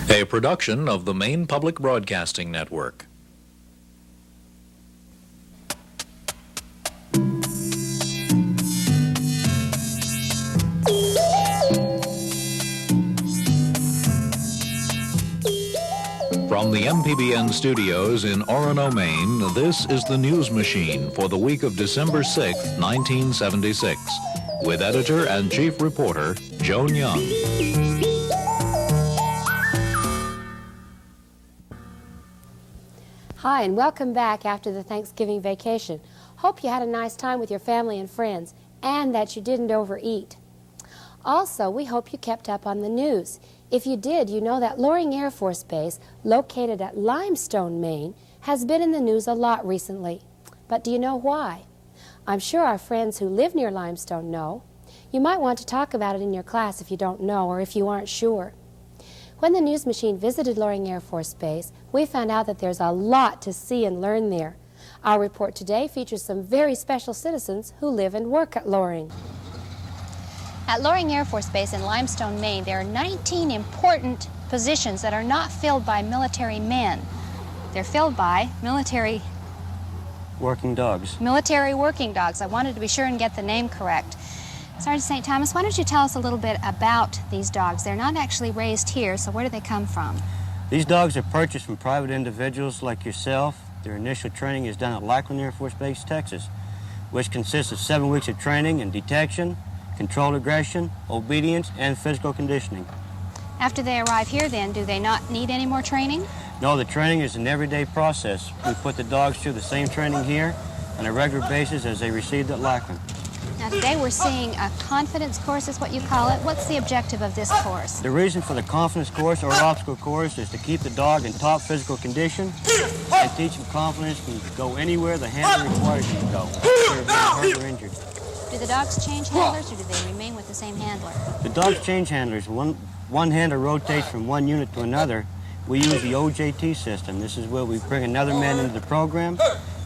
A production of the Maine Public Broadcasting Network. From the MPBN studios in Orono, Maine, this is the News Machine for the week of December 6, 1976, with editor and chief reporter Joan Young. Hi, and welcome back after the Thanksgiving vacation. Hope you had a nice time with your family and friends, and that you didn't overeat. Also, we hope you kept up on the news. If you did, you know that Loring Air Force Base, located at Limestone, Maine, has been in the news a lot recently. But do you know why? I'm sure our friends who live near Limestone know. You might want to talk about it in your class if you don't know or if you aren't sure. When the News Machine visited Loring Air Force Base, we found out that there's a lot to see and learn there. Our report today features some very special citizens who live and work at Loring. At Loring Air Force Base in Limestone, Maine, there are 19 important positions that are not filled by military men. They're filled by military working dogs. Military working dogs. I wanted to be sure and get the name correct. Sergeant St. Thomas, why don't you tell us a little bit about these dogs? They're not actually raised here, so where do they come from? These dogs are purchased from private individuals like yourself. Their initial training is done at Lackland Air Force Base, Texas, which consists of 7 weeks of training in detection, controlled aggression, obedience, and physical conditioning. After they arrive here, then, do they not need any more training? No, the training is an everyday process. We put the dogs through the same training here on a regular basis as they received at Lackland. Now, today we're seeing a confidence course, is what you call it. What's the objective of this course? The reason for the confidence course or obstacle course is to keep the dog in top physical condition and teach him confidence to go anywhere the handler requires him to go, whether being hurt or injured. Do the dogs change handlers, or do they remain with the same handler? The dogs change handlers. One handler rotates from one unit to another. We use the OJT system. This is where we bring another man into the program,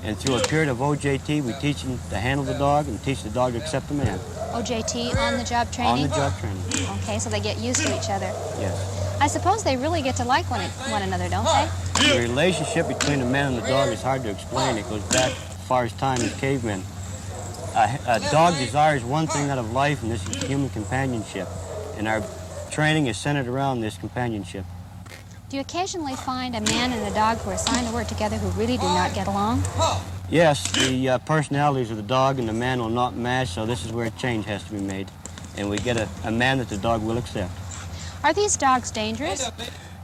and through a period of OJT, we teach him to handle the dog and teach the dog to accept the man. OJT, on-the-job training? On-the-job training. Okay, so they get used to each other. Yes. I suppose they really get to like one another, don't they? The relationship between the man and the dog is hard to explain. It goes back as far as time as cavemen. A dog desires one thing out of life, and this is human companionship. And our training is centered around this companionship. Do you occasionally find a man and a dog who are assigned to work together who really do not get along? Yes, the personalities of the dog and the man will not match, so this is where a change has to be made. And we get a man that the dog will accept. Are these dogs dangerous?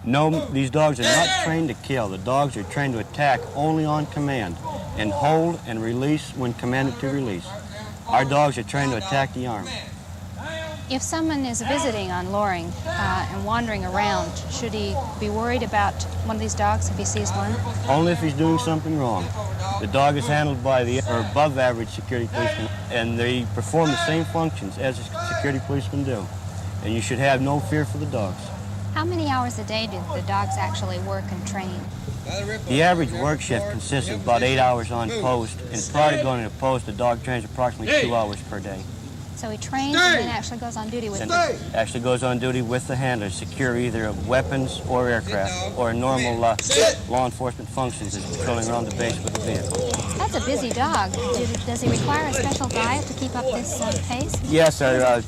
No, these dogs are not trained to kill. The dogs are trained to attack only on command and hold and release when commanded to release. Our dogs are trained to attack the arm. If someone is visiting on Loring and wandering around, should he be worried about one of these dogs if he sees one? Only if he's doing something wrong. The dog is handled by the above average security policemen, and they perform the same functions as a security policemen do. And you should have no fear for the dogs. How many hours a day do the dogs actually work and train? The average work shift consists of about 8 hours on post, and prior to going to post, the dog trains approximately 2 hours per day. So he trains and then actually goes on duty with them? Actually goes on duty with the handler, secure either weapons or aircraft, or normal law enforcement functions as patrolling around the base with the vehicle. That's a busy dog. Does he require a special diet to keep up this pace? Yes, our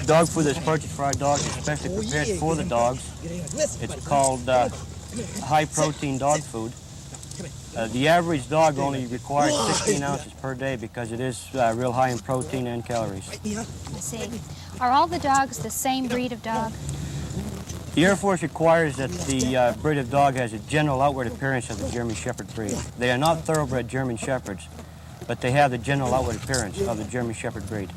dog food that's purchased for our dogs is especially prepared for the dogs. It's called high-protein dog food. The average dog only requires 16 ounces per day because it is real high in protein and calories. I see. Are all the dogs the same breed of dog? The Air Force requires that the breed of dog has a general outward appearance of the German Shepherd breed. They are not thoroughbred German Shepherds, but they have the general outward appearance of the German Shepherd breed.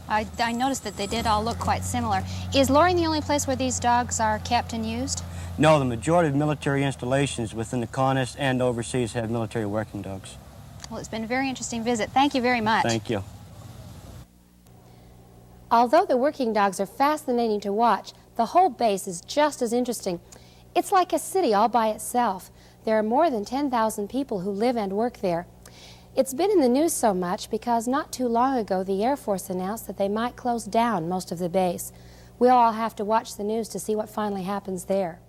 I noticed that they did all look quite similar. Is Loring the only place where these dogs are kept and used? No, the majority of military installations within the CONUS and overseas have military working dogs. Well, it's been a very interesting visit. Thank you very much. Thank you. Although the working dogs are fascinating to watch, the whole base is just as interesting. It's like a city all by itself. There are more than 10,000 people who live and work there. It's been in the news so much because not too long ago the Air Force announced that they might close down most of the base. We'll all have to watch the news to see what finally happens there.